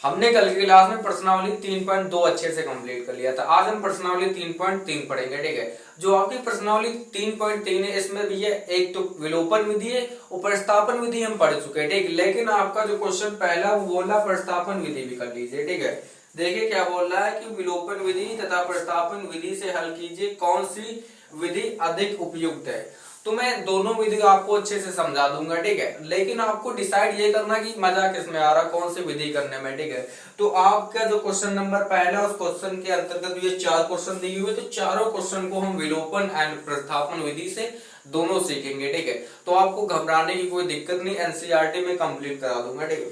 हमने कल की क्लास में प्रश्नावली 3.2 अच्छे से कंप्लीट कर लिया था। आज हम प्रश्नावली 3.3 पढ़ेंगे, ठीक है। जो आपकी प्रश्नावली 3.3 है, इसमें भी है एक तो विलोपन विधि है और प्रतिस्थापन विधि हम पढ़ चुके हैं, ठीक है। लेकिन आपका जो क्वेश्चन पहला वो बोला प्रतिस्थापन विधि भी कर लीजिए, ठीक है। देखिए क्या बोल रहा है कि विलोपन विधि तथा प्रतिस्थापन विधि से हल कीजिए, कौन सी विधि अधिक उपयुक्त है। तो मैं दोनों विधि आपको अच्छे से समझा दूंगा, ठीक है। लेकिन आपको डिसाइड ये करना कि मजा किसमें आ रहा, कौन सी विधि करने में, ठीक है। तो आपका जो क्वेश्चन नंबर पहला, उस क्वेश्चन के अंतर्गत ये 4 क्वेश्चन दिए हुए, तो चारों क्वेश्चन को हम विलोपन एंड प्रतिस्थापन विधि से दोनों सीखेंगे, ठीक है। तो आपको घबराने की कोई दिक्कत नहीं, एनसीईआरटी में कंप्लीट करा दूंगा, ठीक है।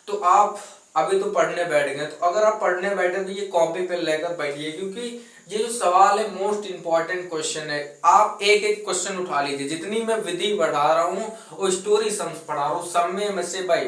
तो आप अभी तो पढ़ने बैठ गए, तो अगर आप पढ़ने बैठे तो ये कॉपी पे लेकर बैठिए, क्योंकि ये जो सवाल है मोस्ट इंपॉर्टेंट क्वेश्चन है। आप एक एक क्वेश्चन उठा लीजिए, जितनी मैं विधि पढ़ा रहा हूँ और स्टोरी पढ़ा रहा हूँ, सब में से भाई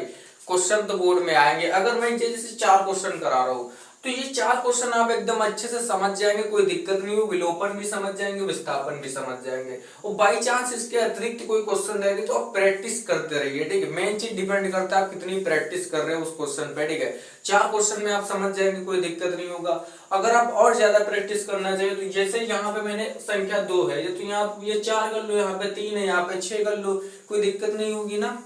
क्वेश्चन तो बोर्ड में आएंगे। अगर मैं जैसे 4 क्वेश्चन करा रहा हूँ तो ये 4 क्वेश्चन आप एकदम अच्छे से समझ जाएंगे, कोई दिक्कत नहीं हो, विलोपन भी समझ जाएंगे, विस्थापन भी समझ जाएंगे। और बाई चांस इसके अतिरिक्त कोई क्वेश्चन रहेगी तो आप प्रैक्टिस करते रहिए, ठीक है। मेन चीज डिपेंड करता है आप कितनी प्रैक्टिस कर रहे हो उस क्वेश्चन पे, ठीक है। 4 क्वेश्चन में आप समझ जाएंगे, कोई दिक्कत नहीं होगा। अगर आप और ज्यादा प्रैक्टिस करना चाहिए तो जैसे यहाँ पे मैंने संख्या 2 है, तो यहाँ ये 4 कर लो, यहाँ पे 3 है, यहाँ पे 6 कर लो, कोई दिक्कत नहीं होगी ना।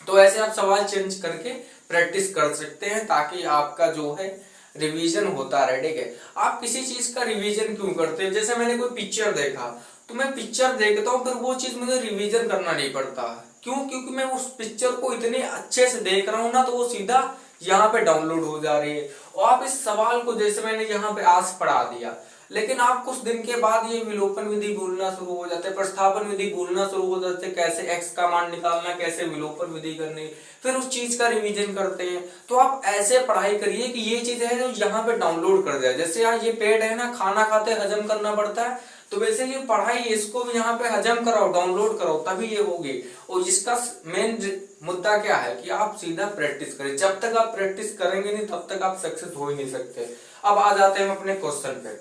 तो ऐसे आप सवाल चेंज करके प्रैक्टिस कर सकते हैं, ताकि आपका जो है रिवीजन होता रहे, ठीक है। आप किसी चीज का रिवीजन क्यों करते हैं, जैसे मैंने कोई पिक्चर देखा तो मैं पिक्चर देखता हूँ, फिर वो चीज मुझे रिवीजन करना नहीं पड़ता। क्यों? क्योंकि मैं उस पिक्चर को इतने अच्छे से देख रहा हूँ ना, तो वो सीधा यहाँ पे डाउनलोड हो जा रही है। और आप इस सवाल को जैसे मैंने यहाँ पे आज पढ़ा दिया, लेकिन आप कुछ दिन के बाद ये विलोपन विधि भूलना शुरू हो जाते हैं, प्रतिस्थापन विधि भूलना शुरू हो जाते हैं, कैसे एक्स का मान निकालना, कैसे विलोपन विधि करनी, फिर उस चीज का रिवीजन करते हैं। तो आप ऐसे पढ़ाई करिए कि ये चीज है जो यहाँ पे डाउनलोड कर जाए। जैसे यहाँ ये पेट है ना, खाना खाते हजम करना पड़ता है, तो वैसे ये पढ़ाई इसको भी यहाँ पे हजम कराओ, डाउनलोड कराओ, तभी ये होगी। और इसका मेन मुद्दा क्या है कि आप सीधा प्रैक्टिस करें। जब तक आप प्रैक्टिस करेंगे नहीं तब तक आप सक्सेस हो ही नहीं सकते। अब आ जाते हैं हम अपने क्वेश्चन पे।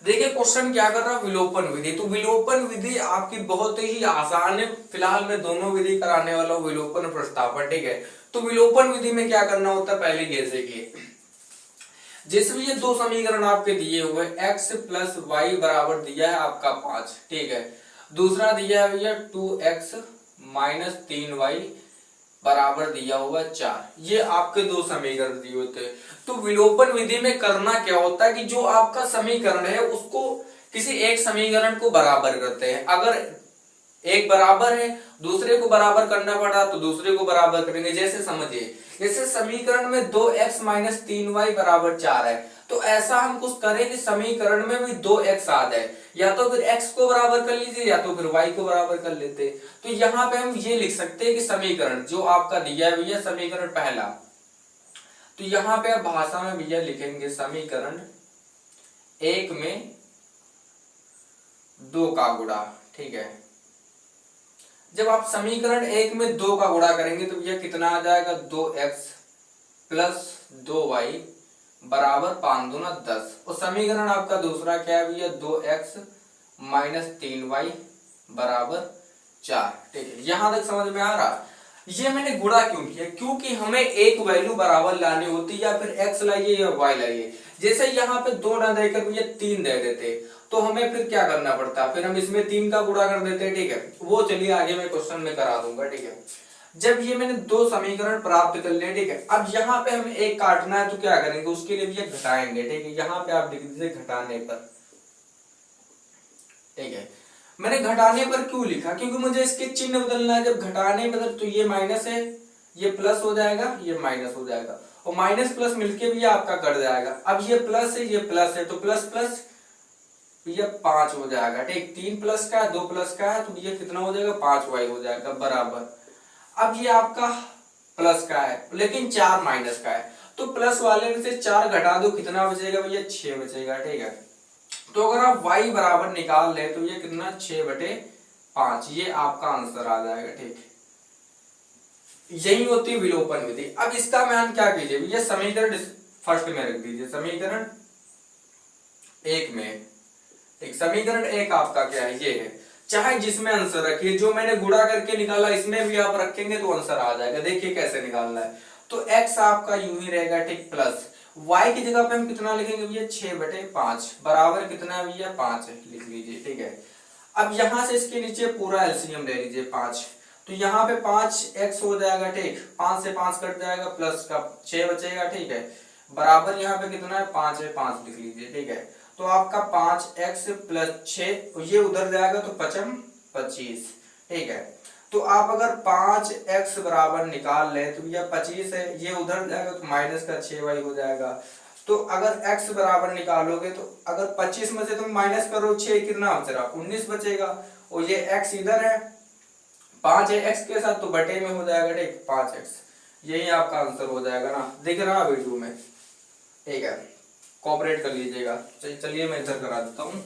देखिए क्वेश्चन क्या कर रहा है, विलोपन विधि। तो विलोपन विधि आपकी बहुत ही आसान है। फिलहाल मैं दोनों विधि कराने वाला हूँ, विलोपन और प्रतिस्थापन, ठीक है। तो विलोपन विधि में क्या करना होता है, पहले जैसे कि जिसमें ये 2 समीकरण आपके दिए हुए, x प्लस वाई बराबर दिया है आपका 5, ठीक है। दूसरा दिया है भैया 2x माइनस 3y बराबर दिया हुआ 4। ये आपके 2 समीकरण दिए होते हैं। तो विलोपन विधि में करना क्या होता है कि जो आपका समीकरण है उसको किसी एक समीकरण को बराबर करते हैं। अगर एक बराबर है, दूसरे को बराबर करना पड़ा तो दूसरे को बराबर करेंगे। जैसे समझिए, जैसे समीकरण में 2x माइनस 3y बराबर 4 है, तो ऐसा हम कुछ करें कि समीकरण में भी 2x आ जाए, या तो फिर x को बराबर कर लीजिए या तो फिर y को बराबर कर लेते। तो यहाँ पे हम ये लिख सकते हैं कि समीकरण जो आपका दिया है भैया, समीकरण पहला, तो यहाँ पे आप भाषा में भैया लिखेंगे समीकरण 1 में 2 का गुणा, ठीक है। जब आप समीकरण 1 में 2 का गुणा करेंगे तो भैया कितना आ जाएगा, 2x प्लस 2y बराबर 5 दूना 10। और समीकरण आपका दूसरा क्या है भैया, 2x माइनस 3y बराबर 4, ठीक है। यहां तक समझ में आ रहा। ये मैंने गुणा क्यों किया, क्योंकि हमें एक वैल्यू बराबर लानी होती है, या फिर x लाइए या y लाइए। जैसे यहाँ पे 2 ना देकर भैया 3 दे देते तो हमें फिर क्या करना पड़ता, फिर हम इसमें 3 का गुणा कर देते, ठीक है। वो चलिए आगे मैं क्वेश्चन में करा दूंगा, ठीक है। जब ये मैंने 2 समीकरण प्राप्त कर लिए, ठीक है, अब यहाँ पे हमें एक काटना है, तो क्या करेंगे, उसके लिए भैया घटाएंगे, ठीक है। यहाँ पे आप लिख दीजिए घटाने पर, ठीक है। मैंने घटाने पर क्यों लिखा, क्योंकि मुझे इसके चिन्ह बदलना है। जब घटाने बदल तो ये माइनस है, ये प्लस हो जाएगा, ये माइनस हो जाएगा, और माइनस प्लस मिलके भी आपका कट जाएगा। अब ये प्लस है, ये प्लस है, तो प्लस प्लस ये 5 हो जाएगा, ठीक। 3 प्लस का है, 2 प्लस का है, तो ये कितना हो जाएगा, 5y हो जाएगा बराबर। अब ये आपका प्लस का है, लेकिन 4 माइनस का है, तो प्लस वाले में से 4 घटा दो, कितना बचेगा भैया, 6 बचेगा, ठीक है। तो अगर आप y बराबर निकाल ले तो ये कितना, 6/5, ये आपका आंसर आ जाएगा, ठीक। यही होती है विलोपन विधि। अब इसका मान क्या कीजिए, ये समीकरण फर्स्ट में रख दीजिए, समीकरण 1 में, एक समीकरण 1 आपका क्या है, ये है। चाहे जिसमें आंसर रखिए, जो मैंने गुणा करके निकाला इसमें भी आप रखेंगे तो आंसर आ जाएगा। देखिए कैसे निकालना है। तो x आपका यूं ही रहेगा, ठीक, प्लस y की जगह पे हम कितना लिखेंगे भैया 6/5 बराबर कितना है भैया 5 है, लिख लीजिए, ठीक है। अब यहां से इसके नीचे पूरा एलसीएम ले लीजिए 5, तो यहाँ पे 5x हो जाएगा, ठीक, 5 से 5 कट जाएगा, प्लस का 6 बचेगा, ठीक है, बराबर यहाँ पे कितना है 5 है, 5 लिख लीजिए, ठीक है। तो आपका 5x प्लस 6 ये उधर जाएगा तो 5 25, ठीक है। तो आप अगर 5x बराबर निकाल ले तो भैया 25 है, ये उधर जाएगा तो माइनस का 6y हो जाएगा। तो अगर x बराबर निकालोगे तो अगर 25 में से तुम माइनस करो 6 कितना बच रहा 19 बचेगा, और ये x इधर है 5 है x के साथ तो बटे में हो जाएगा, ठीक, 5x, यही आपका आंसर हो जाएगा ना, दिख रहा वीडियो में, ठीक है, कोऑपरेट कर लीजिएगा। चलिए मैं इधर करा देता हूं।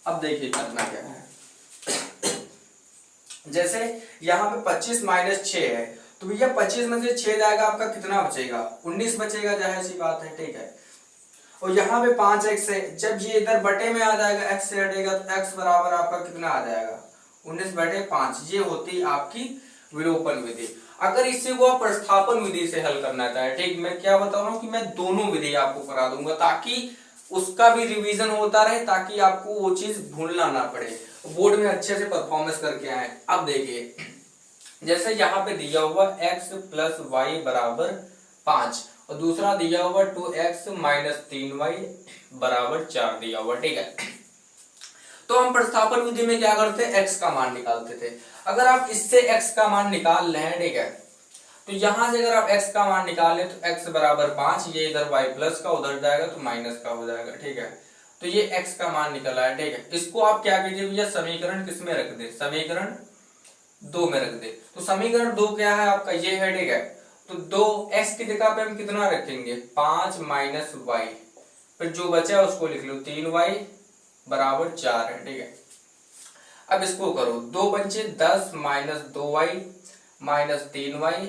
अब देखिए करना क्या है। जैसे यहाँ पे 25 माइनस 6 है, तो भैया 25 में से 6 जाएगा आपका कितना बचेगा 19 बचेगा, जाहिर सी बात है, ठीक है। और यहाँ पे 5x है, जब ये इधर बटे में आ जाएगा x से हटेगा तो x बराबर आपका कितना आ जाएगा 19/5, ये होती आपकी विलोपन विधि। अगर इसे वो आप प्रतिस्थापन विधि से हल करना चाहे, ठीक, मैं क्या बता रहा हूँ कि मैं दोनों विधि आपको करा दूंगा ताकि उसका भी रिवीजन होता रहे, ताकि आपको वो चीज भूलना ना पड़े, बोर्ड में अच्छे से परफॉर्मेंस करके आए। अब देखिए जैसे यहाँ पे दिया हुआ x प्लस वाई बराबर 5 और दूसरा दिया हुआ 2x माइनस 3y बराबर 4 दिया हुआ, ठीक है। तो हम प्रतिस्थापन विधि में क्या करते हैं x का मान निकालते थे। अगर आप इससे x का मान निकाल लें, ठीक है, तो यहां से अगर आप x का मान निकाले तो x बराबर 5, ये इधर y प्लस का उधर जाएगा तो माइनस का हो जाएगा, ठीक है। तो ये x का मान निकला है, ठीक है। इसको आप क्या कीजिए भैया समीकरण किस में रख दे, समीकरण 2 में रख दे। तो समीकरण 2 क्या है आपका, ये है, ठीक है। तो 2x की जगह पे हम कितना रखेंगे 5 माइनस वाई, फिर जो बचा उसको लिख लो 3y बराबर 4 है, ठीक है। अब इसको करो 2 पंचे 10 माइनस 2y माइनस 3y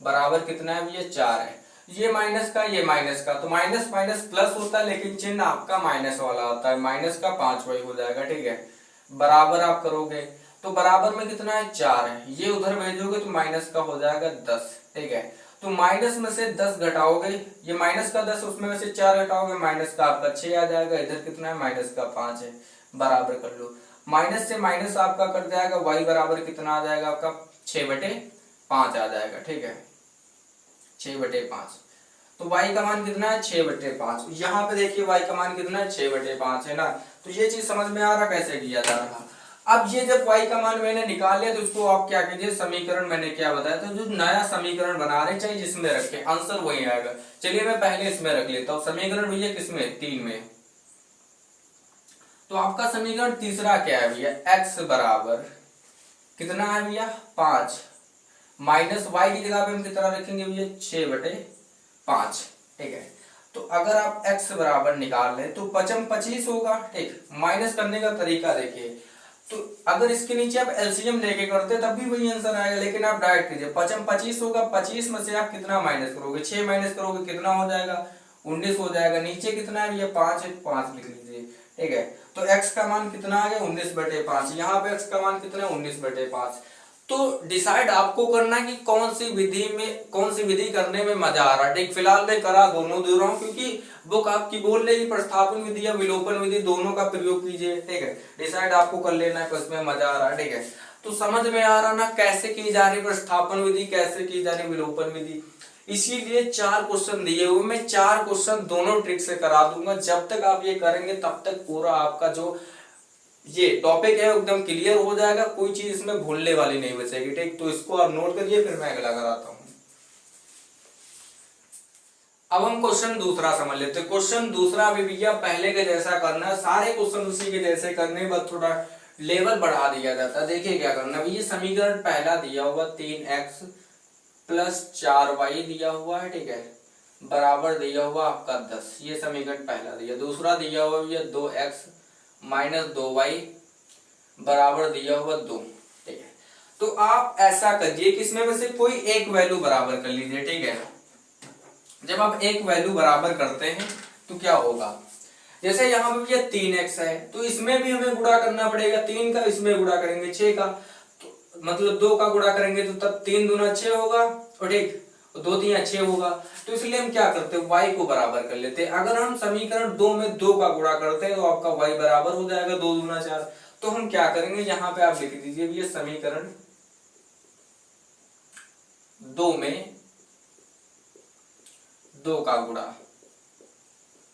बराबर कितना है भैया 4 है। ये माइनस का ये माइनस का, तो माइनस माइनस प्लस होता है लेकिन चिन्ह आपका माइनस वाला आता है, माइनस का 5y हो जाएगा, ठीक है। बराबर आप करोगे तो बराबर में कितना है 4 है, ये उधर भेजोगे तो माइनस का हो जाएगा 10, ठीक है। तो माइनस में से 10 घटाओगे, ये माइनस का 10 उसमें से 4 घटाओगे, माइनस का आपका 6 आ जाएगा, इधर कितना है माइनस का 5 है, बराबर कर लो। माइनस से माइनस आपका कट जाएगा, y बराबर कितना आ जाएगा आपका 6/5 आ जाएगा, ठीक है, 6/5। तो y का मान कितना है 6/5। यहाँ पे देखिए y का मान कितना है 6/5 है ना। तो ये चीज समझ में आ रहा कैसे किया जा रहा। अब ये जब y का मान मैंने निकाल लिया तो उसको आप क्या कीजिए समीकरण मैंने क्या बताया था, जो नया समीकरण बना रहे चाहिए जिसमें रखे आंसर वही आएगा। चलिए मैं पहले इसमें रख लेता हूँ समीकरण भैया, किसमें 3 में। तो आपका समीकरण तीसरा क्या है भैया, x बराबर कितना है भैया 5 माइनस y की जगह पे हम कितना रखेंगे भैया 6/5, ठीक है। तो अगर आप x बराबर निकाल लें तो 5 25 होगा, ठीक। माइनस करने का तरीका देखिए, तो अगर इसके नीचे आप एलसीएम लेके करते तब भी वही आंसर आएगा, लेकिन आप डायरेक्ट कीजिए 5 25 होगा, 25 में से आप कितना माइनस करोगे 6 माइनस करोगे कितना हो जाएगा 19 हो जाएगा। नीचे कितना है भैया 5 है, 5 लिख लीजिए, ठीक है। तो x का मान कितना आ गया 19/5, यहाँ पे x का मान कितना है 19/5। तो डिसाइड आपको करना है कि कौन सी विधि करने में मजा आ रहा है, ठीक। फिलहाल मैं करा दोनों दे रहा हूँ क्योंकि बुक आपकी बोल रही है प्रतिस्थापन विधि या विलोपन विधि दोनों का प्रयोग कीजिए, ठीक है। डिसाइड आपको कर लेना है किसमें मजा आ रहा है, ठीक है। तो समझ में आ रहा ना कैसे की जा रही प्रतिस्थापन विधि, कैसे की जा रही विलोपन विधि। इसीलिए 4 क्वेश्चन दिए हुए, मैं 4 क्वेश्चन दोनों ट्रिक से करा दूंगा। जब तक आप ये करेंगे तब तक पूरा आपका जो ये टॉपिक है एकदम क्लियर हो जाएगा, कोई चीज इसमें भूलने वाली नहीं बचेगी, ठीक। तो इसको आप नोट करिए, फिर मैं अगला कराता हूं। अब हम क्वेश्चन दूसरा समझ लेते हैं। क्वेश्चन दूसरा भी भैया पहले के जैसा करना है, सारे क्वेश्चन उसी के जैसे करने, बस थोड़ा लेवल बढ़ा दिया जाता है। देखिए क्या करना है, ये समीकरण पहला दिया हुआ 3x प्लस 4y दिया हुआ है, ठीक है, बराबर दिया हुआ आपका 10, ये समीकरण पहला दिया। दूसरा दिया हुआ भैया 2x माइनस 2y बराबर दिया हुआ 2, ठीक है। तो आप ऐसा करिए कि इसमें से कोई एक वैल्यू बराबर कर लीजिए, ठीक है। जब आप एक वैल्यू बराबर करते हैं तो क्या होगा, जैसे यहाँ पे भैया 3x है तो इसमें भी हमें गुणा करना पड़ेगा, 3 का इसमें गुणा करेंगे 6 का, तो मतलब 2 का गुणा करेंगे तो तब 3 दूना 6 होगा और ठीक 2 3 6 होगा। तो इसलिए हम क्या करते हैं y को बराबर कर लेते हैं। अगर हम समीकरण 2 में 2 का गुणा करते हैं तो आपका y बराबर हो जाएगा 2 दूना 4। तो हम क्या करेंगे, यहाँ पे आप लिख दीजिए ये समीकरण 2 में 2 का गुणा।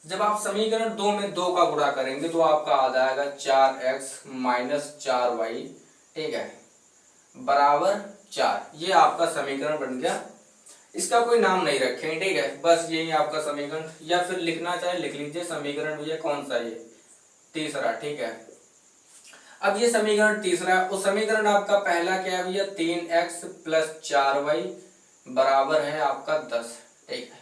जब आप समीकरण 2 में 2 का गुणा करेंगे तो आपका आ जाएगा 4x माइनस 4y, ठीक है, बराबर 4। ये आपका समीकरण बन गया। इसका कोई नाम नहीं रखें, ठीक है, बस यही आपका समीकरण, या फिर लिखना चाहे लिख लीजिए समीकरण भैया कौन सा, ये तीसरा, ठीक है। अब ये समीकरण तीसरा है, उस समीकरण आपका पहला क्या है भैया 3x प्लस 4y बराबर है आपका 10, ठीक है।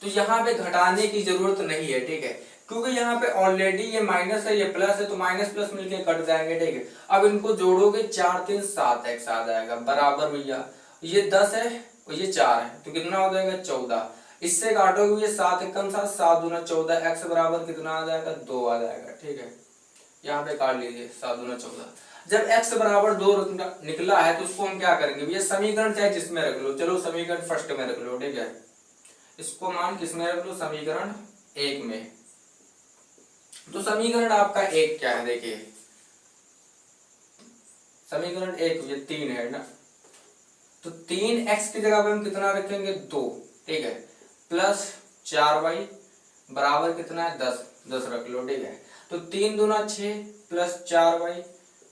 तो यहाँ पे घटाने की जरूरत नहीं है, ठीक है, क्योंकि यहाँ पे ऑलरेडी ये माइनस है ये प्लस है, तो माइनस प्लस मिलके कट जाएंगे, ठीक है। अब इनको जोड़ोगे 4 3 7x आ जाएगा बराबर भैया ये 10 है और ये 4 है, तो कितना हो जाएगा 14। इससे काटोगे ये 7 एकम 7 7 दूना 14, x बराबर कितना आ जाएगा 2 आ जाएगा, ठीक है। यहाँ पे काट लीजिए 7 दूना 14। जब x बराबर 2 निकला है तो उसको हम क्या करेंगे भैया, समीकरण चाहे जिसमें रख लो, चलो समीकरण फर्स्ट में रख लो, ठीक है। इसको मान किसमें रख लो, समीकरण 1 में। तो समीकरण आपका 1 क्या है, देखिए समीकरण 1 ये 3 है ना, तो 3x की जगह पे हम कितना रखेंगे 2, ठीक है, प्लस 4y बराबर कितना है 10 10 रख लो, ठीक है। तो 3 दूना 6 प्लस 4y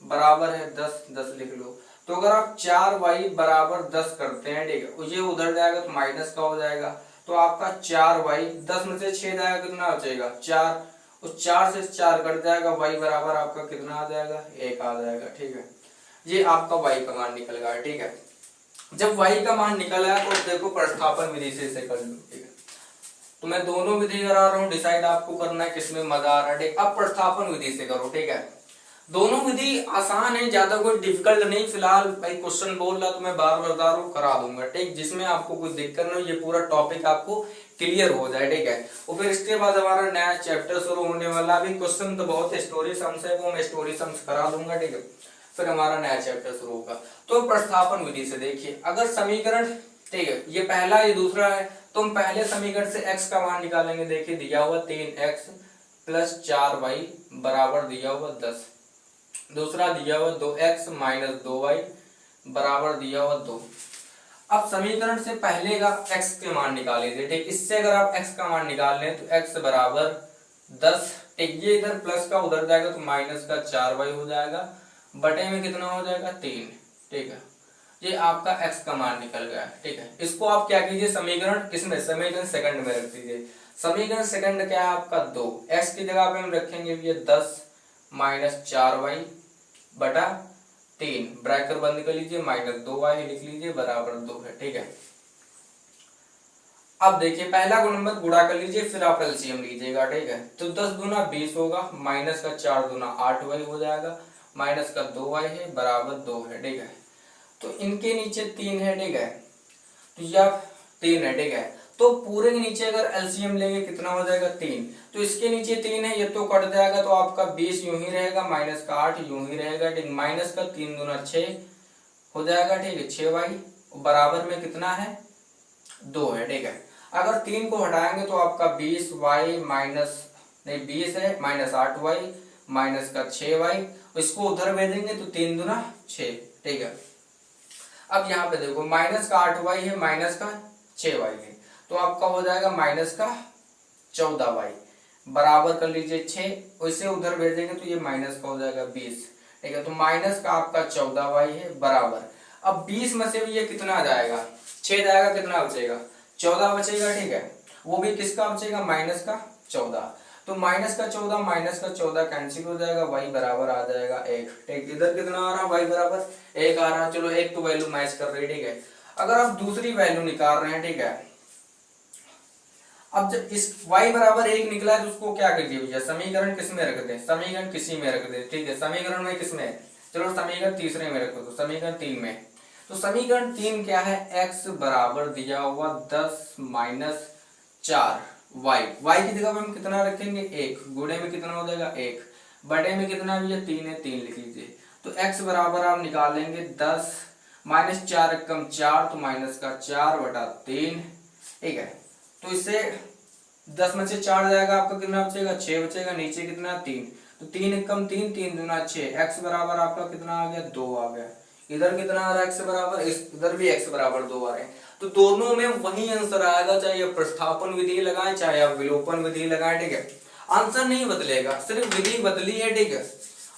बराबर है 10 10 लिख लो। तो अगर आप 4y बराबर 10 करते हैं, ठीक है, ये उधर जाएगा तो माइनस का हो जाएगा, तो आपका 4y 10 में से 6 जाएगा कितना बचेगा 4, और 4 से 4 कट जाएगा, y बराबर आपका कितना आ जाएगा 1 आ जाएगा, ठीक है। ये आपका y का मान निकल गया, ठीक है। जब y का मान निकल आया तो देखो प्रतिस्थापन विधि से इसे कर लो, ठीक है। तो मैं दोनों विधि करा रहा हूँ, डिसाइड आपको करना है किसमें मजा आ रहा है, ठीक। अब प्रतिस्थापन विधि से करो, ठीक है। दोनों विधि आसान है, ज्यादा कोई डिफिकल्ट नहीं। फिलहाल भाई क्वेश्चन बोल रहा तो मैं बार बार बता रहा हूँ, करा दूंगा, ठीक। जिसमें आपको कोई दिक्कत नहीं, ये पूरा टॉपिक आपको क्लियर हो जाए, ठीक है। और फिर इसके बाद हमारा नया चैप्टर शुरू होने वाला। अभी क्वेश्चन तो बहुत स्टोरी सम्स है, वो मैं स्टोरी सम्स करा दूंगा, ठीक है। फिर हमारा नया चैप्टर शुरू होगा। तो प्रतिस्थापन विधि से देखिए, अगर समीकरण, ठीक है, ये पहला ये दूसरा है, तो हम पहले समीकरण से x का मान निकालेंगे। देखिए दिया हुआ 3x प्लस 4y बराबर दिया हुआ 10, दूसरा दिया हुआ 2x माइनस 2y बराबर दिया हुआ 2। अब समीकरण से पहले का x के मान निकाल लीजिए, ठीक। इससे अगर आप x का मान निकाल लें तो x बराबर 10, ठीक। ये इधर प्लस का उधर जाएगा तो माइनस का 4y हो जाएगा, बटे में कितना हो जाएगा 3, ठीक है। ये आपका x का मान निकल गया, ठीक है। इसको आप क्या कीजिए, समीकरण किसमें, समीकरण सेकंड में रख दीजिए। समीकरण सेकंड क्या है आपका 2, x की जगह पे हम रखेंगे ये 10 माइनस 4y बटा 3, ब्रैकेट बंद कर लीजिए, माइनस 2y लिख लीजिए बराबर 2 है, ठीक है। अब देखिए पहला नंबर गुणा कर लीजिए, फिर आप एलसीएम लीजिएगा, ठीक है। तो 10 दूना 20 होगा, माइनस का 4 दूना 8y हो जाएगा, माइनस का 2y है बराबर 2 है, ठीक है। तो इनके नीचे 3 है, ठीक है, तो यह 3 है, ठीक है। तो पूरे के नीचे अगर एलसीएम लेंगे कितना हो जाएगा 3, तो इसके नीचे 3 है, ये तो कट जाएगा, तो आपका 20 यूं ही रहेगा, माइनस का 8 यूं ही रहेगा, ठीक। माइनस का 3 दूना 6 हो जाएगा, ठीक है, 6y बराबर में कितना है 2 है, ठीक है। अगर 3 को हटाएंगे तो आपका 20y माइनस नहीं 20 है, माइनस 8y माइनस का 6y, इसको उधर भेजेंगे तो 3 दूना 6, ठीक है। अब यहाँ पे देखो माइनस का 8y है, माइनस का 6y है, तो आपका हो जाएगा माइनस का 14y बराबर कर लीजिए 6, उसे उधर भेजेंगे तो ये माइनस का हो जाएगा 20, ठीक है। तो माइनस का आपका 14y है बराबर, अब 20 में से भी ये कितना जाएगा 6 जाएगा, कितना बचेगा 14 बचेगा, ठीक है। वो भी किसका बचेगा माइनस का 14, तो माइनस का 14 माइनस का 14 कैंसिल हो जाएगा, y बराबर आ जाएगा 1, ठीक। इधर कितना आ रहा है y बराबर 1 आ रहा है, चलो एक तो वैल्यू मैच कर रही है, ठीक है। अगर आप दूसरी वैल्यू निकाल रहे हैं, ठीक है, अब जब इस y बराबर 1 निकला है तो उसको क्या कीजिए भैया, समीकरण किस में रख दें, समीकरण किसी में रख दें, ठीक है। समीकरण में किस में, चलो समीकरण तीसरे में रखो, तो समीकरण 3 में। तो समीकरण 3 क्या है, x बराबर दिया हुआ 10 माइनस 4y, y की जगह हम कितना रखेंगे 1, गुणे में कितना हो जाएगा 1, बटे में कितना भी है 3 है, 3 लिख लीजिए। तो x बराबर आप निकाल लेंगे 10 माइनस 4 एकम 4, तो माइनस का 4/3, ठीक है। तो इससे 10 में से 4 जाएगा, आपका कितना बचेगा 6 बचेगा, नीचे कितना 3, तो 3 एकम 3, 3 दूना 6, x बराबर आपका कितना आ गया 2 आ गया। इधर कितना आ रहा है x बराबर, इधर भी x बराबर 2 आ रहे हैं। तो दोनों में वही आंसर आएगा, चाहे आप प्रतिस्थापन विधि लगाएं चाहे आप विलोपन विधि लगाएं, ठीक है। आंसर नहीं बदलेगा, सिर्फ विधि बदली है, ठीक है।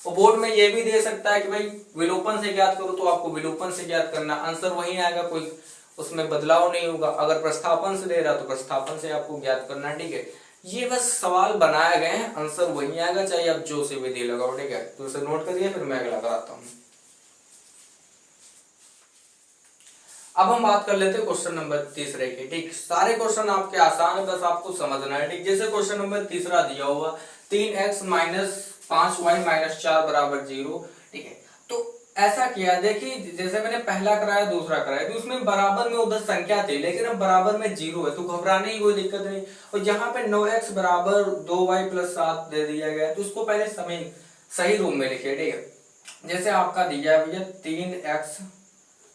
और बोर्ड में ये भी दे सकता है कि भाई विलोपन से ज्ञात करो, तो आपको विलोपन से ज्ञात करना, आंसर वही आएगा, कोई उसमें बदलाव नहीं होगा। अगर प्रतिस्थापन से दे रहा तो प्रतिस्थापन से आपको ज्ञात करना, ठीक है। ये बस सवाल बनाए गए हैं, आंसर वही आएगा चाहे आप जो से विधि लगाओ, ठीक है। तो इसे नोट करिए, फिर मैं अगला कराता हूं। अब हम बात कर लेते हैं क्वेश्चन नंबर तीसरे की, ठीक। सारे क्वेश्चन आपके आसान है, बस आपको समझना है, ठीक। जैसे क्वेश्चन नंबर तीसरा दिया हुआ 3x माइनस 5y माइनस 4 बराबर 0, ठीक है। तो ऐसा किया, देखिए जैसे मैंने पहला कराया दूसरा कराया, तो उसमें बराबर में उधर संख्या थी, लेकिन अब बराबर में 0 है, तो घबराने की कोई दिक्कत नहीं। और यहाँ पे 9x बराबर 2y प्लस 7 दे दिया गया, तो उसको पहले सही रूप में लिखिए, ठीक है। जैसे आपका दिया है भैया 3x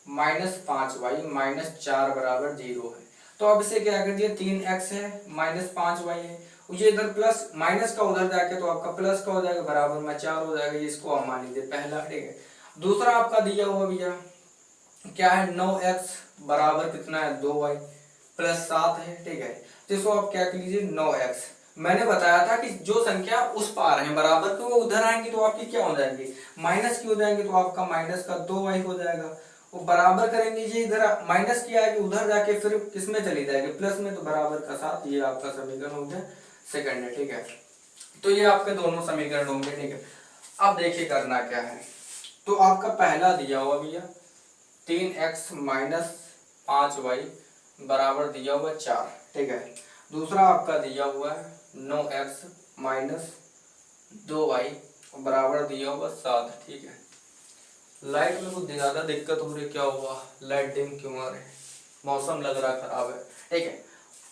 माइनस 5y माइनस 4 बराबर 0 है, तो अब इसे क्या कर दिया, 3x है माइनस 5y है, ये इधर प्लस माइनस का उधर जाके तो आपका प्लस का हो जाएगा, बराबर में 4 हो जाएगा, इसको आप मान लीजिए पहला, ठीक है। दूसरा आपका दिया हुआ भैया क्या है, 9x बराबर कितना है 2y प्लस 7 है, ठीक है। तो इसको आप क्या कर लीजिए 9x, मैंने बताया था कि जो संख्या उस पार है बराबर के, वो उधर आएंगी तो आपकी क्या हो जाएंगी, माइनस की हो जाएंगी, तो आपका माइनस का 2y हो जाएगा। वो बराबर करेंगे, ये इधर माइनस की आएगी, उधर जाके फिर किसमें चली जाएगी, प्लस में, तो बराबर का 7, ये आपका समीकरण हो गया सेकंड है, ठीक है। तो ये आपके दोनों समीकरण होंगे, ठीक है। अब देखिए करना क्या है, तो आपका पहला दिया हुआ भैया 3x माइनस 5y बराबर दिया हुआ 4, ठीक है। दूसरा आपका दिया हुआ है 9x माइनस 2y बराबर दिया हुआ 7, ठीक है। लाइट में कुछ ज्यादा दिक्कत हो रही, क्या हुआ, लाइट डिम क्यों आ रही, मौसम लग रहा खराब है, ठीक है।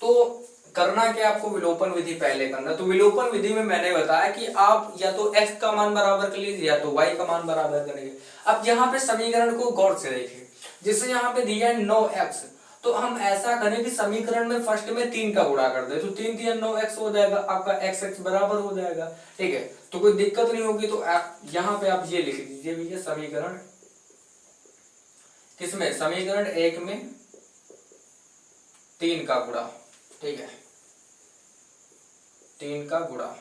तो करना क्या, आपको विलोपन विधि पहले करना। तो विलोपन विधि में मैंने बताया कि आप या तो x का मान बराबर कर लीजिए या तो y का मान बराबर करेंगे। अब यहाँ पे समीकरण को गौर से देखिए, जैसे यहाँ पे दिया है 9x, तो हम ऐसा करें कि समीकरण में फर्स्ट में 3 का गुणा कर दे, तो 3 3 9x हो जाएगा, आपका x बराबर हो जाएगा, ठीक है। तो कोई दिक्कत नहीं होगी। तो यहाँ पे आप ये लिख दीजिए भैया समीकरण किसमें, समीकरण 1 में 3 का गुणा, ठीक है, 3 का गुणा।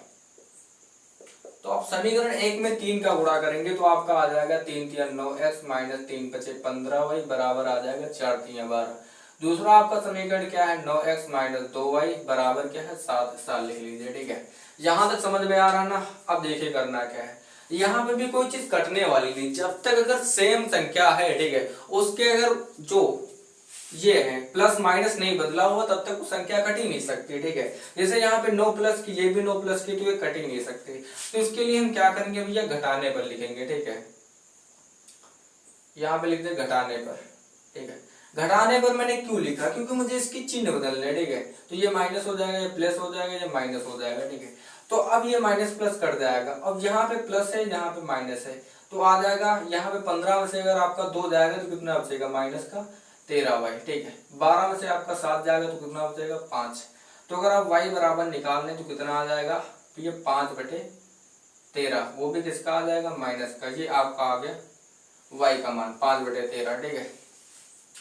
तो आप समीकरण 1 में 3 का गुणा करेंगे तो आपका आ जाएगा 3 3 9x माइनस 3 5 15y बराबर आ जाएगा 4 3 12। दूसरा आपका समीकरण क्या है, 9x माइनस 2y बराबर क्या है 7 7 लिख लीजिए, ठीक है। यहां तक समझ में आ रहा ना। अब देखिए करना क्या है, यहाँ पे भी कोई चीज कटने वाली नहीं, जब तक अगर सेम संख्या है, ठीक है, उसके अगर जो ये है प्लस माइनस नहीं बदला हुआ तब तक संख्या कट ही नहीं सकती, ठीक है। जैसे यहाँ पे 9 प्लस की, ये भी 9 प्लस की, तो ये कट ही नहीं सकती। तो इसके लिए हम क्या करेंगे भैया, घटाने पर लिखेंगे, ठीक है। यहाँ पे लिख दे घटाने पर, ठीक है। घटाने पर मैंने क्यों लिखा, क्योंकि मुझे इसकी चिन्ह बदलना है, ठीक है। तो ये माइनस हो जाएगा, ये प्लस हो जाएगा, ये माइनस हो जाएगा, ठीक है। तो अब ये माइनस प्लस कट जाएगा, अब यहाँ पे प्लस है यहाँ पे माइनस है, तो आ जाएगा यहाँ पे 15 में से अगर आपका 2 जाएगा तो कितना बचेगा, माइनस का 13y, ठीक है। 12 में से आपका 7 जाएगा तो कितना बचेगा 5। तो अगर आप y बराबर निकाल लें तो कितना आ जाएगा, तो ये 5/13, वो भी किसका आ जाएगा, माइनस का। ये आपका आ गया y का मान 5/13, ठीक है।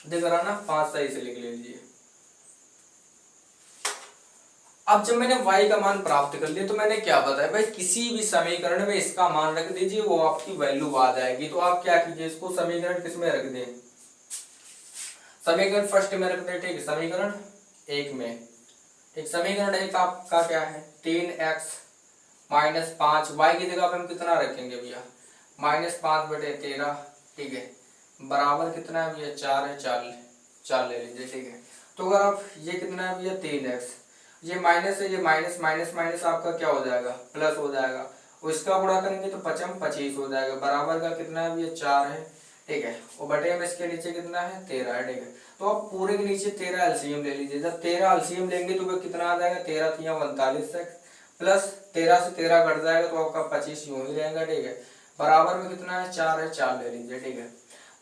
देख रहा ना, 5 सही से लिख लीजिए। अब जब मैंने y का मान प्राप्त कर लिया तो मैंने क्या बताया भाई, किसी भी समीकरण में इसका मान रख दीजिए, वो आपकी वैल्यू आ जाएगी। तो आप क्या कीजिए, इसको समीकरण किस में रख दें, समीकरण फर्स्ट में रख दें, ठीक है, समीकरण 1 में, ठीक। समीकरण 1 आपका क्या है, 3x माइनस 5, y की जगह पे हम कितना रखेंगे भैया, माइनस 5/13, ठीक है, बराबर कितना है भैया 4 है, 4 ले लीजिए, ठीक है। तो अगर आप ये कितना है भैया 3x, ये माइनस है, ये माइनस माइनस माइनस आपका क्या हो जाएगा, प्लस हो जाएगा, और इसका गुणा करेंगे तो 5 25 हो जाएगा, बराबर का कितना है भैया 4 है, ठीक है। और बटे में इसके नीचे कितना है 13 है, ठीक है। तो आप पूरे के नीचे 13 एलसीएम ले लीजिए। जब 13 एलसीएम लेंगे तो वो कितना आ जाएगा, 13 3 39 प्लस 13 से 13 कट जाएगा तो आपका 25 यूं ही रहेगा, ठीक है। बराबर में कितना है 4 है, 4 ले लीजिए, ठीक है।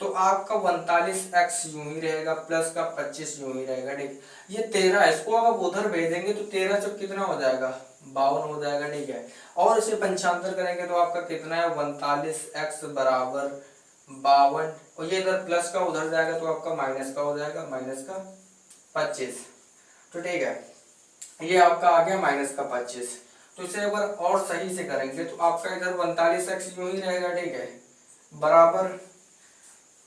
तो आपका 49x यूं ही रहेगा प्लस का 25 यूं ही रहेगा। ठीक, ये 13 इसको आप उधर भेजेंगे तो 13 चौक कितना हो जाएगा 52 हो जाएगा। ठीक है, और इसे पंचांतर करेंगे तो आपका कितना है 49x बराबर 52, और ये इधर प्लस का उधर जाएगा तो आपका माइनस का हो जाएगा, माइनस का 25। तो ठीक है, ये आपका आ गया माइनस का 25। तो इसे एक बार और सही से करेंगे तो आपका इधर 49x यूं ही रहेगा। ठीक है, बराबर,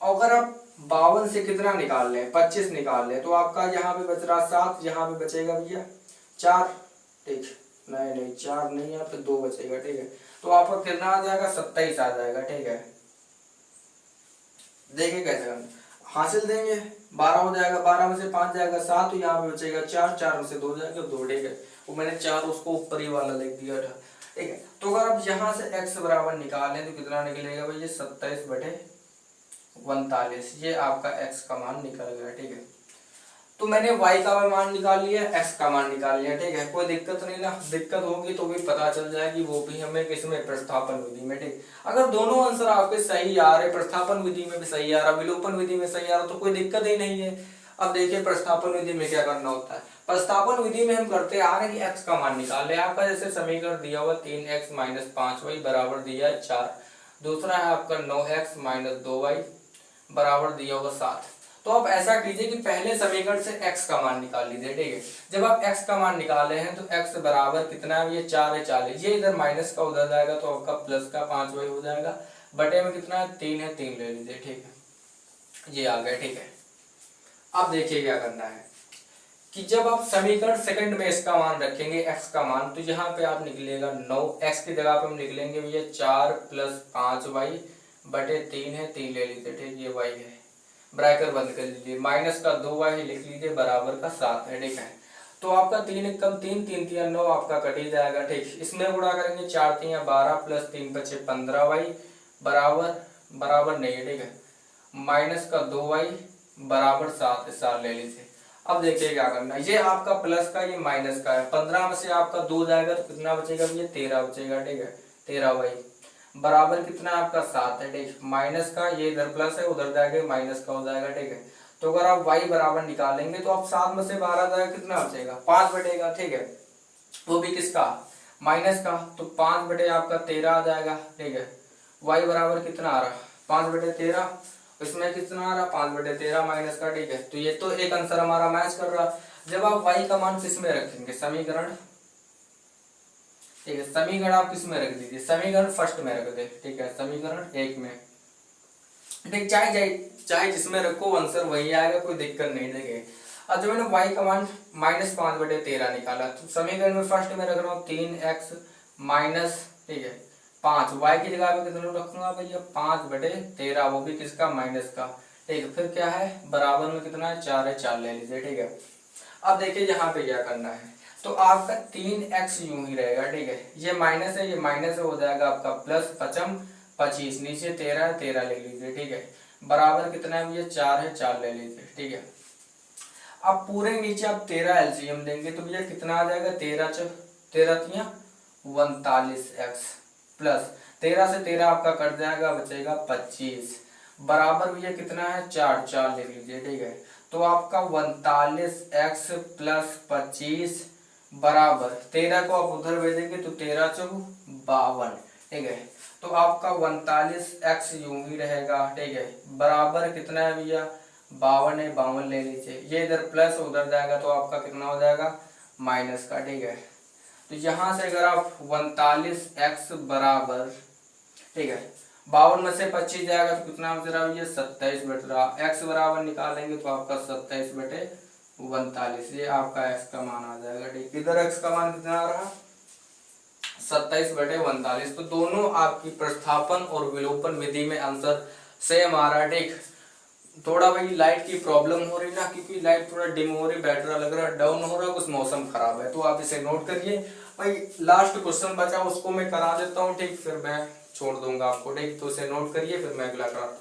अगर आप 52 से कितना निकाल लें 25 निकाल लें तो आपका यहाँ पे बच रहा 7, यहाँ पे बचेगा भैया 4। ठीक, नहीं 4 नहीं, यहाँ पे 2 बचेगा। ठीक है, तो आपका कितना आ जाएगा 27 आ जाएगा। ठीक है, देखिए कैसे हम हासिल देंगे, 12 हो जाएगा, 12 में से 5 जाएगा 7, तो यहाँ पे बचेगा 4, 4 में से 2 जाएगा 2। ठीक है, वो मैंने 4 उसको ऊपर ही वाला लिख दिया था। ठीक है, तो अगर आप यहाँ से x बराबर निकालें तो कितना निकलेगा भैया 27/49, ये आपका x का मान निकल गया। ठीक है, तो मैंने y का मान निकाल लिया, x का मान निकाल लिया। ठीक है, कोई दिक्कत नहीं ना, दिक्कत होगी तो भी पता चल जाएगी, वो भी हमें किसमें प्रतिस्थापन विधि में। ठीक, अगर दोनों आंसर आपके सही आ रहे, प्रतिस्थापन विधि में भी सही आ रहा, विलोपन विधि में सही आ रहा, तो कोई दिक्कत ही नहीं है। अब देखिए प्रतिस्थापन विधि में क्या करना होता है। प्रतिस्थापन विधि में हम करते आ रहे हैं कि x का मान निकाल ले। आपका जैसे समीकरण दिया हुआ 3x - 5y बराबर दिया है 4, दूसरा है आपका 9x - 2y बराबर दिया होगा 7। तो आप ऐसा कीजिए कि पहले समीकरण से x का मान निकाल लीजिए। ठीक है, जब आप x का मान निकाले हैं तो x बराबर कितना है, ये 4 है 40, ये इधर माइनस का उधर जाएगा तो आपका प्लस का 5y हो जाएगा, बटे में कितना है 3 है, 3 ले लीजिए। ठीक है, ये आ गया। ठीक है, अब देखिए क्या करना है कि जब आप समीकरण सेकंड में इसका मान रखेंगे x का मान, तो यहाँ पे आप निकलेगा 9, x की जगह पे हम निकलेंगे भैया 4 + 5y बटे 3 है, 3 ले लीजिए। ठीक, ये y है, ब्रैकेट बंद कर लीजिए, माइनस का 2y लिख लीजिए बराबर का 7 है। ठीक है, तो आपका 3 × 3 3 × 3 9 आपका कट ही जाएगा। ठीक, इसमें गुणा करेंगे 4 × 3 12 + 3 × 5 15y बराबर नहीं है। ठीक है, माइनस का 2y बराबर 7 7 ले लीजिए। अब देखिए क्या करना है, ये आपका प्लस का ये माइनस का है, 15 में से आपका 2 जाएगा तो कितना बचेगा भैया 13 बचेगा। ठीक है, 13y बराबर कितना आपका 7 है। ठीक, माइनस का ये इधर प्लस है उधर जाएगा माइनस का हो जाएगा। ठीक है, तो अगर आप y बराबर निकालेंगे तो आप 7 में से 12 जाएगा कितना बचेगा 5 बटेगा। ठीक है, वो भी किसका माइनस का, तो 5 बटे आपका 13 आ जाएगा। ठीक है, y बराबर कितना आ रहा 5/13, इसमें कितना आ रहा 5/13 माइनस का। ठीक है, तो ये तो एक आंसर हमारा मैच कर रहा। जब आप y का मान किस में रखेंगे समीकरण, ठीक है, समीकरण आप किस में रख दीजिए, समीकरण फर्स्ट में रख दे। ठीक है, समीकरण 1 में, ठीक, चाहे जिसमें रखो आंसर वही आएगा, कोई दिक्कत नहीं। देखे, अब जब मैंने y का मान -5/13 निकाला तो समीकरण में फर्स्ट में रख रहा हूँ 3x - ठीक है 5, y की जगह पे कितना रखूंगा भैया 5/13, वो भी किसका माइनस का। ठीक है, फिर क्या है बराबर में कितना है 4 है, 4 ले लीजिए। ठीक है, अब देखिए यहाँ पे क्या करना है, तो आपका 3x यूं ही रहेगा। ठीक है, ये माइनस है, ये माइनस हो जाएगा आपका प्लस 5 25, नीचे 13 है 13 ले लीजिए। ठीक है, बराबर कितना है भैया 4 है, 4 ले लीजिए। ठीक है, अब पूरे नीचे आप 13 एलसीएम देंगे तो भैया कितना आ जाएगा 13 3 49x प्लस 13 से 13 आपका कट जाएगा बचेगा 25, बराबर भैया कितना है 4 4 ले लीजिए। ठीक है, तो आपका 49x प्लस 25 बराबर 13 को आप उधर भेजेंगे तो 13 × 52। ठीक है, तो आपका 49x यूं ही रहेगा। ठीक है, बराबर कितना है भैया 52 है, 52 ले लीजिए। ये इधर प्लस उधर जाएगा तो आपका कितना हो जाएगा माइनस का। ठीक है, तो यहाँ से अगर आप 49x बराबर, ठीक है 52 में से 25 जाएगा तो कितना बच रहा है 27 बच रहा, x बराबर निकालेंगे तो आपका 27/49, ये आपका x का मान आ जाएगा। ठीक, इधर x का मान कितना आ रहा 27/49। तो दोनों आपकी प्रतिस्थापन और विलोपन विधि में आंसर सेम आ रहा है। ठीक, थोड़ा भाई लाइट की प्रॉब्लम हो रही ना, क्योंकि लाइट थोड़ा डिम हो रही, बैटरी लग रहा है डाउन हो रहा है, कुछ मौसम खराब है, तो आप इसे नोट करिए भाई। लास्ट क्वेश्चन बचा उसको मैं करा देता हूँ। ठीक, फिर मैं छोड़ दूंगा आपको। ठीक, तो इसे नोट करिए, फिर मैं अगला कराता हूँ।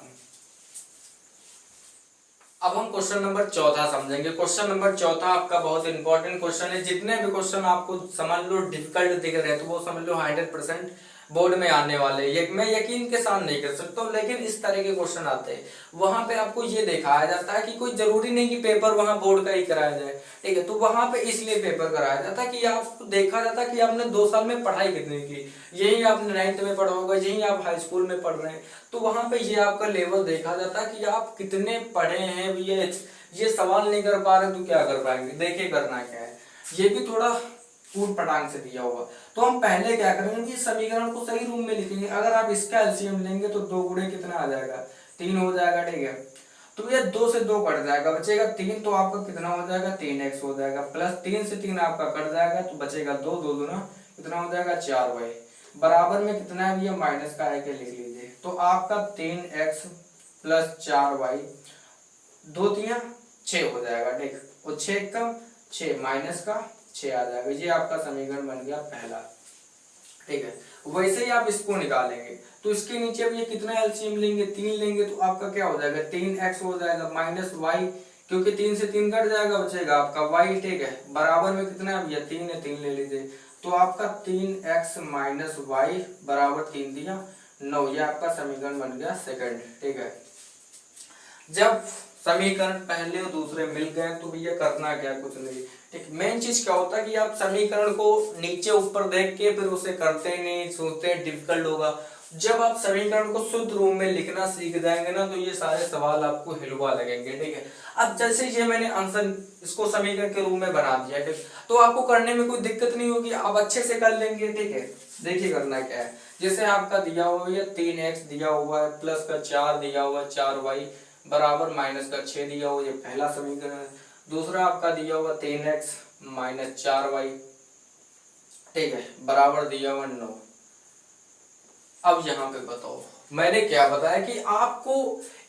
अब हम क्वेश्चन नंबर 14 समझेंगे। क्वेश्चन नंबर 14 आपका बहुत इंपॉर्टेंट क्वेश्चन है। जितने भी क्वेश्चन आपको समझ लो डिफिकल्ट दिख रहे हैं तो वो समझ लो 100% बोर्ड में आने वाले, ये मैं यकीन के साथ नहीं कर सकता हूँ, लेकिन इस तरह के क्वेश्चन आते हैं। वहां पे आपको ये दिखाया जाता है कि कोई जरूरी नहीं कि पेपर वहां बोर्ड का ही कराया जाए, ठीक है। तो वहां पे इसलिए पेपर कराया जाता है कि आपको देखा जाता है कि आपने 2 साल में पढ़ाई कितनी की, यही आपने 9th में पढ़ा होगा, यही आप हाई स्कूल में पढ़ रहे हैं, तो वहां पे ये आपका लेवल देखा जाता है कि आप कितने पढ़े हैं। ये सवाल नहीं कर पा रहे तो क्या कर पाएंगे, देखिए करना क्या है। ये भी थोड़ा कूट पटांग से दिया हुआ। तो हम पहले क्या करेंगे, इस समीकरण को सही रूप में लिखेंगे। अगर आप इसका एलसीएम लेंगे तो 2 गुणे कितना आ जाएगा, 3 हो जाएगा, ठीक है। तो ये 2 से 2 कट जाएगा, बचेगा 3, तो आपका कितना हो जाएगा 3x हो जाएगा, प्लस 3 से 3 आपका कट जाएगा तो बचेगा 2, 2 दूना कितना हो जाएगा 4y, बराबर में कितना है भैया माइनस का है, लिख लीजिए। तो आपका 3x प्लस 4y 2 3 6 हो जाएगा, ठीक। और 6 का 6 माइनस का 6 आ जाएगा। ये आपका समीकरण बन गया पहला, ठीक है। वैसे ही आप इसको निकालेंगे तो इसके नीचे अब ये कितना एलसीएम लेंगे, 3 लेंगे, तो आपका क्या हो जाएगा 3x हो जाएगा माइनस y, क्योंकि 3 से 3 कट जाएगा, बचेगा आपका y, ठीक है। बराबर में कितना है भैया 3 है, 3 ले लीजिए। तो आपका 3x माइनस y बराबर 3 दिया 9, ये आपका समीकरण बन गया सेकंड, ठीक है। जब समीकरण पहले और दूसरे मिल गए तो भैया करना क्या, कुछ नहीं, ठीक। मेन चीज क्या होता है कि आप समीकरण को नीचे ऊपर देख के फिर उसे करते नहीं, सोचते डिफिकल्ट होगा। जब आप समीकरण को शुद्ध रूप में लिखना सीख जाएंगे ना तो ये सारे सवाल आपको हिलवा लगेंगे, ठीक है। अब जैसे ये मैंने आंसर इसको समीकरण के रूप में बना दिया, ठीक, तो आपको करने में कोई दिक्कत नहीं होगी, आप अच्छे से कर लेंगे, ठीक है। देखिए करना क्या है, जैसे आपका दिया हुआ है 3x दिया हुआ है, प्लस का 4 दिया हुआ है, 4y बराबर माइनस का 6 दिया हुआ, ये पहला समीकरण है। दूसरा आपका दिया हुआ 3x माइनस 4y, ठीक है, बराबर दिया हुआ 9। अब यहाँ पे बताओ मैंने क्या बताया कि आपको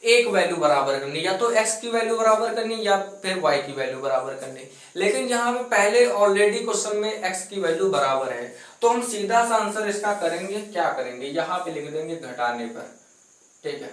एक वैल्यू बराबर करनी, या तो x की वैल्यू बराबर करनी या फिर y की वैल्यू बराबर करनी। लेकिन यहाँ पे पहले ऑलरेडी क्वेश्चन में x की वैल्यू बराबर है, तो हम सीधा सा आंसर इसका करेंगे, क्या करेंगे यहाँ पे लिख देंगे घटाने पर, ठीक है।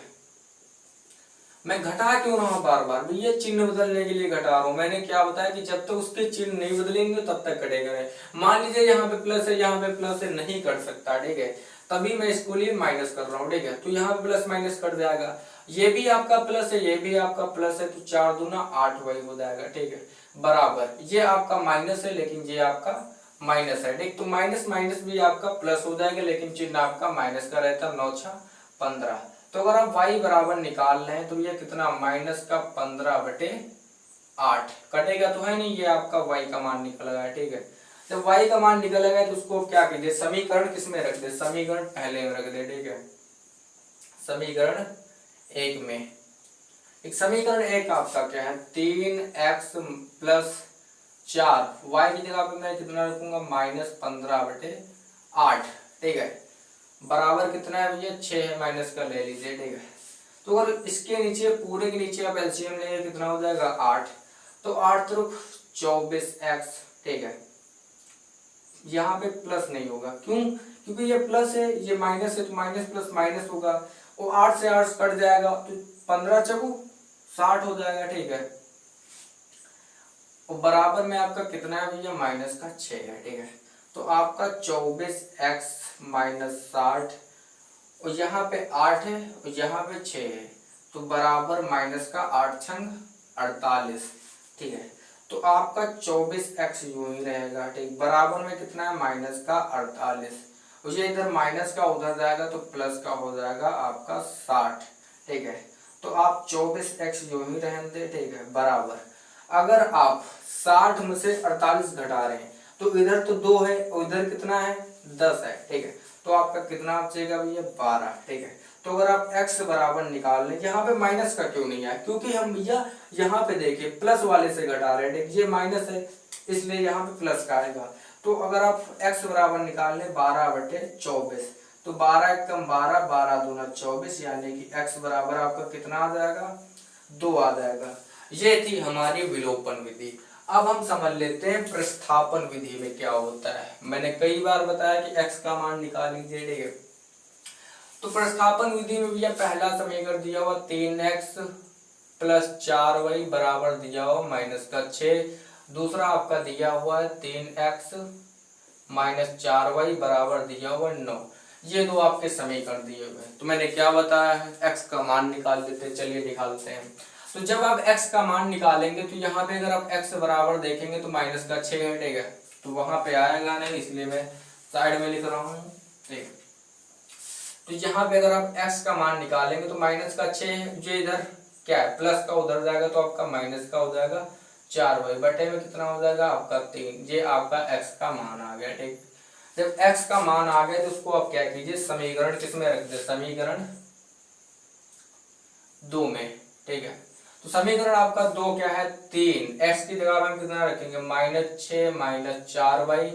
मैं घटा क्यों रहा हूं बार बार, ये चिन्ह बदलने के लिए घटा रहा हूं। मैंने क्या बताया कि जब तक उसके चिन्ह नहीं बदलेंगे तब तक कटेगा नहीं। मान लीजिए यहाँ पे प्लस है, यहाँ पे प्लस है, नहीं कट सकता, ठीक है, तभी मैं इसको लिए माइनस कर रहा हूँ, ठीक है। तो यहाँ पे प्लस माइनस कट जाएगा, ये भी आपका प्लस है, ये भी आपका प्लस है, तो 4 दूना 8 वही हो जाएगा, ठीक है, बराबर ये आपका माइनस है लेकिन ये आपका माइनस है, ठीक। तो माइनस माइनस भी आपका प्लस हो जाएगा लेकिन चिन्ह आपका माइनस का रहता है, 9 6 15। तो अगर आप y बराबर निकाल रहे हैं तो ये कितना माइनस का 15/8 कटेगा तो है नहीं, ये आपका y का मान निकल गया, ठीक है। जब y का मान निकल गया तो उसको क्या कीजिए, समीकरण किस में रख दे, समीकरण पहले में रख दे, ठीक है, समीकरण 1 में। एक समीकरण 1 आपका क्या है 3x प्लस 4, y की जगह पे मैं कितना रखूंगा माइनस 15/8, ठीक है, बराबर कितना है भैया 6 है, माइनस का ले लीजिए, ठीक है। तो अगर इसके नीचे पूरे के नीचे आप एलसीएम लेंगे कितना हो जाएगा 8, तो 8 तो 24x, ठीक है। यहाँ पे प्लस नहीं होगा, क्यों, क्योंकि ये प्लस है ये माइनस है, तो माइनस प्लस माइनस होगा, और 8 से 8 कट जाएगा तो 15 चौको 60 हो जाएगा, ठीक है। और बराबर में आपका कितना है भैया माइनस का 6 है, ठीक है। तो आपका 24x माइनस 60, और यहाँ पे 8 है और यहाँ पे 6 है, तो बराबर माइनस का 8 छंग 48, ठीक है। तो आपका 24x यूं ही रहेगा, ठीक, बराबर में कितना है माइनस का 48, और ये इधर माइनस का उधर जाएगा तो प्लस का हो जाएगा आपका 60, ठीक है। तो आप 24x यूं ही रहने दे, ठीक है, बराबर अगर आप 60 में से 48 घटा रहे हैं तो इधर तो 2 है और इधर कितना है 10 है, ठीक है। तो आपका कितना बचेगा भैया 12, ठीक है। तो अगर आप x बराबर निकाल लें, यहाँ पे माइनस का क्यों नहीं है, क्योंकि हम भैया यहाँ पे देखिए प्लस वाले से घटा रहे हैं, ये माइनस है इसलिए यहाँ पे प्लस का आएगा। तो अगर आप x बराबर निकाल लें 12/24, तो 12 एक कम 12, 12 दूना 24, यानी कि x बराबर आपका कितना आ जाएगा 2 आ जाएगा। ये थी हमारी विलोपन विधि। अब हम समझ लेते हैं प्रतिस्थापन विधि में क्या होता है। मैंने कई बार बताया कि x का मान निकाल लीजिए, ठीक है। तो प्रतिस्थापन विधि में भैया पहला समीकरण दिया हुआ 3x प्लस 4y बराबर दिया हुआ माइनस का 6, दूसरा आपका दिया हुआ है 3x माइनस 4y बराबर दिया हुआ 9। ये दो आपके समीकरण दिए हुए हैं। तो मैंने क्या बताया है, x का मान निकाल देते हैं। चलिए निकालते हैं। तो जब आप x का मान निकालेंगे तो यहाँ पे अगर आप x बराबर देखेंगे तो माइनस का 6 हटेगा, तो वहां पे आएगा नहीं, इसलिए मैं साइड में लिख रहा हूँ। ठीक, तो यहाँ पे अगर आप x का मान निकालेंगे तो माइनस का 6 है, जो इधर क्या है प्लस का उधर जाएगा तो आपका माइनस का हो जाएगा 4y बटे में कितना हो जाएगा आपका 3। ये आपका x का मान आ गया। ठीक, जब x का मान आ गया तो उसको आप क्या कीजिए, समीकरण किसमें रख दे, समीकरण 2 में। ठीक है, तो समीकरण आपका 2 क्या है, 3। x की जगह हम कितना रखेंगे, -6 -4y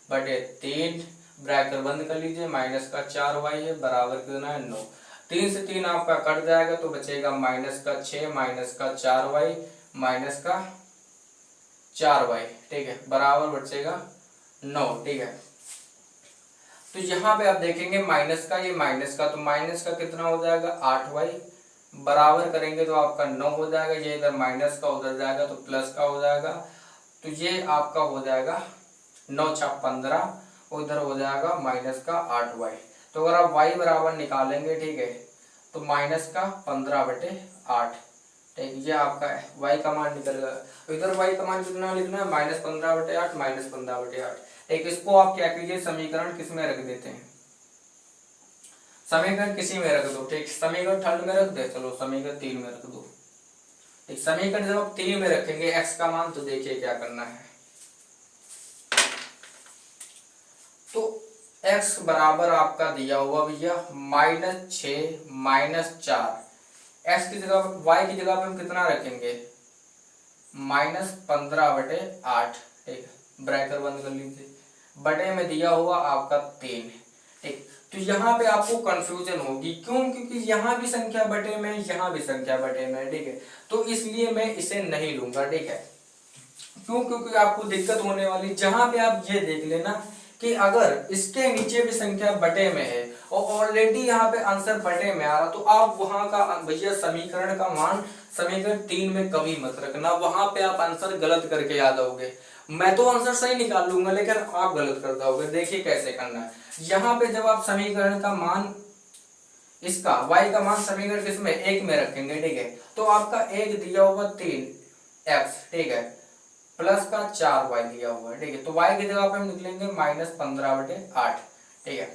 बटे 3, ब्रैकेट बंद कर लीजिए, माइनस का 4y है बराबर कितना है 9। 3 से 3 आपका कट जाएगा तो बचेगा माइनस का 6 माइनस का 4y माइनस का 4y। ठीक है, बराबर बचेगा 9। ठीक है, तो यहाँ पे आप देखेंगे माइनस का, ये माइनस का, तो माइनस का कितना हो जाएगा 8y, बराबर करेंगे तो आपका 9 हो जाएगा। ये इधर माइनस का उधर जाएगा तो प्लस का हो जाएगा, तो ये आपका हो जाएगा 9 छक 15, उधर हो जाएगा माइनस का 8y। तो अगर आप y बराबर निकालेंगे, ठीक है, तो माइनस का 15 बटे 8। ठीक, ये आपका y का मान निकल गया। इधर y का मान कितना लिखना है, -15 बटे 8 -15 बटे 8। ठीक, इसको आप क्या कीजिए, समीकरण किस में रख देते हैं, समीकरण किसी में रख दो। ठीक, समीकरण थर्ड में रख दे, चलो समीकरण 3 में रख दो। ठीक, समीकरण जब आप 3 में रखेंगे x का मान, तो देखिए क्या करना है। तो x बराबर आपका दिया हुआ भैया -6 -4, x की जगह y की जगह पे हम कितना रखेंगे, -15 बटे 8। ठीक, ब्रैकेट बंद कर लीजिए, बटे में दिया हुआ आपका 3। ठीक, तो यहाँ पे आपको कंफ्यूजन होगी, क्यों, क्योंकि यहाँ भी संख्या बटे में, यहाँ भी संख्या बटे में। ठीक है, तो इसलिए मैं इसे नहीं लूंगा। ठीक है, क्यों, क्योंकि आपको दिक्कत होने वाली। जहां पे आप ये देख लेना कि अगर इसके नीचे भी संख्या बटे में है और ऑलरेडी यहाँ पे आंसर बटे में आ रहा, तो आप वहां का भैया समीकरण का मान समीकरण 3 में कभी मत रखना, वहां पे आप आंसर गलत करके याद आओगे। मैं तो आंसर सही निकाल लूंगा लेकिन आप गलत कर दोगे। देखिए कैसे करना है। यहाँ पे जब आप समीकरण का मान, इसका y का मान समीकरण किसमें 1 में रखेंगे, ठीक है, तो आपका 1 दिया हुआ 3x, ठीक है, प्लस का 4y दिया हुआ है। ठीक है, तो y की जगह पे हम निकलेंगे -15 बटे 8। ठीक है,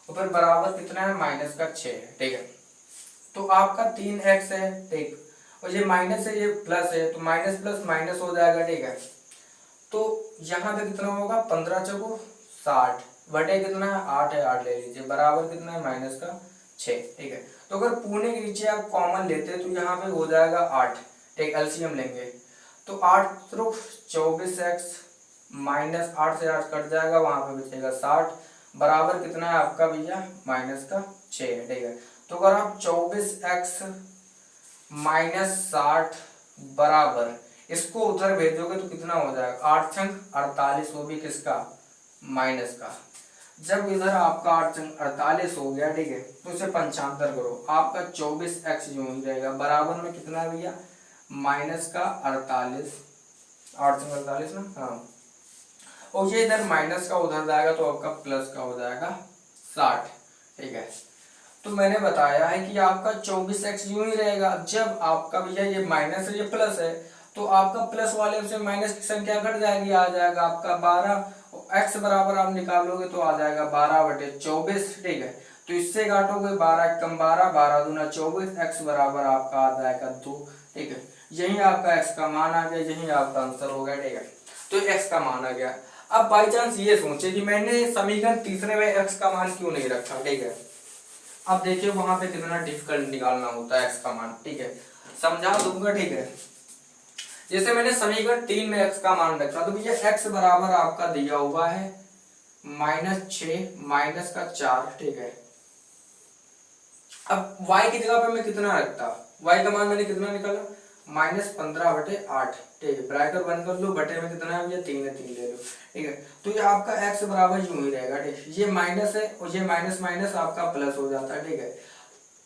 और फिर बराबर कितना है, माइनस का 6। ठीक है, तो आपका 3x है। ठीक, और ये माइनस है, ये प्लस है, तो माइनस प्लस माइनस हो जाएगा। ठीक है, तो यहाँ पे कितना होगा, 15 चौको 60 बटे कितना है 8 है, 8 ले लीजिए, बराबर कितना है माइनस का 6। ठीक है, तो अगर पूरे के नीचे आप कॉमन लेते हैं तो यहाँ पे हो जाएगा 8। ठीक, एलसीएम लेंगे तो 8 सिर्फ 24x माइनस 8 से 8 कट जाएगा, वहां पे बचेगा 60, बराबर कितना है आपका भैया माइनस का 6 है। ठीक है, तो अगर आप 24x माइनस 60 बराबर इसको उधर भेजोगे तो कितना हो जाएगा, 8 छंग 48, वो भी किसका, माइनस का। जब इधर आपका 8 छंग 48 हो गया, ठीक है, तो इसे 75 करो, आपका 24x जो ही रहेगा, बराबर में कितना भैया माइनस का 48, 8 छंग 48 ना, हाँ, और ये इधर माइनस का उधर जाएगा तो आपका प्लस का हो जाएगा 60। ठीक है, तो मैंने बताया है कि आपका 24x यूं ही रहेगा। जब आपका भैया ये माइनस है, ये प्लस है, तो आपका प्लस वाले से माइनस की संख्या घट जाएगी, आ जाएगा आपका 12, और x बराबर आप निकालोगे तो आ जाएगा 12 बटे 24। ठीक है, तो इससे काटोगे 12 कम 12, 12 दूना 24, x बराबर आपका आ जाएगा 2। ठीक है, यही आपका x का मान आ गया, यही आपका आंसर हो गया। ठीक है, तो x का मान आ गया। अब बाई चांस ये सोचे कि मैंने समीकरण तीसरे में x का मान क्यों नहीं रखा। ठीक है, अब देखिए वहां पे कितना डिफिकल्ट निकालना होता है x का मान। ठीक है, समझा दूंगा। ठीक है, जैसे मैंने समीकरण 3 में x का मान रखा, तो भैया x बराबर आपका दिया हुआ है -6 माइनस का 4। ठीक है, अब y की जगह पे मैं कितना रखता, y का मान मैंने कितना निकाला -15 बटे 8। ठीक है, ब्रैकेट बंद कर लो, बटे में कितना है, ये 3 है, 3 ले लो। ठीक है, तो ये आपका x बराबर यूं ही रहेगा। ठीक, ये माइनस है और ये माइनस माइनस आपका प्लस हो जाता है। ठीक है,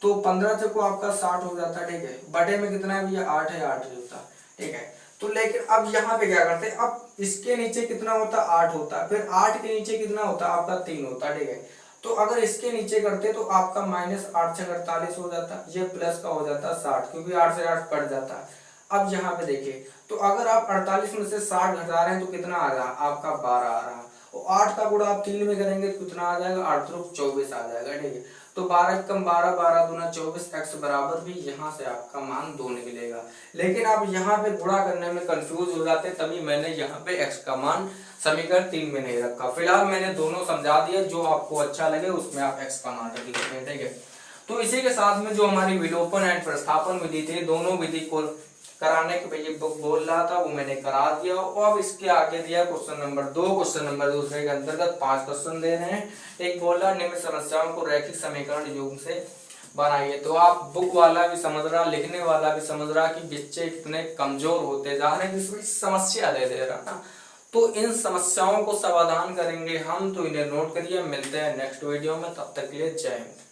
तो 15 से को आपका 60 हो जाता है। ठीक है, बटे में कितना है भैया 8 है, 8 होता है। ठीक है, तो लेकिन अब यहाँ पे क्या करते हैं, अब इसके नीचे कितना होता है 8 होता है, फिर 8 के नीचे कितना होता है आपका 3 होता है। ठीक है, तो अगर इसके नीचे करते तो आपका -8 से 48 हो जाता, ये प्लस का हो जाता 60, क्योंकि 8 से 8 कट जाता है। अब यहाँ पे देखिए, तो अगर आप 48 में से 60 घटा रहे हैं तो कितना आ रहा है आपका 12 आ रहा है, और 8 का गुणा आप 3 में करेंगे तो कितना आ जाएगा 8 × 24 आ जाएगा, ठीक है। तो 12 कम 12, 12 दूना 24, x बराबर भी यहाँ से आपका मान 2 निकलेगा। लेकिन आप यहाँ पे गुणा करने में कंफ्यूज हो जाते, तभी मैंने यहाँ पे x का मान समीकरण 3 में नहीं रखा। फिलहाल मैंने दोनों समझा दिया, जो आपको अच्छा लगे उसमें आप x का मान रख लीजिए, ठीक है। तो इसी के साथ में जो हमारी विलोपन एंड प्रतिस्थापन विधि थी, दोनों विधि को कराने के लिए बुक बोल रहा था वो मैंने करा दिया। और अब इसके आगे दिया क्वेश्चन नंबर 2, क्वेश्चन नंबर 2 के अंतर्गत 5 क्वेश्चन दे रहे हैं। एक बोल रहा निम्न समस्याओं को रैखिक समीकरण योग से बनाइए। तो आप बुक वाला भी समझ रहा, लिखने वाला भी समझ रहा कि बच्चे कितने कमजोर होते जा रहे हैं, जिसमें समस्या दे रहा ना। तो इन समस्याओं को समाधान करेंगे हम, तो इन्हें नोट करिए। मिलते हैं नेक्स्ट वीडियो में, तब तक के लिए जय हिंद।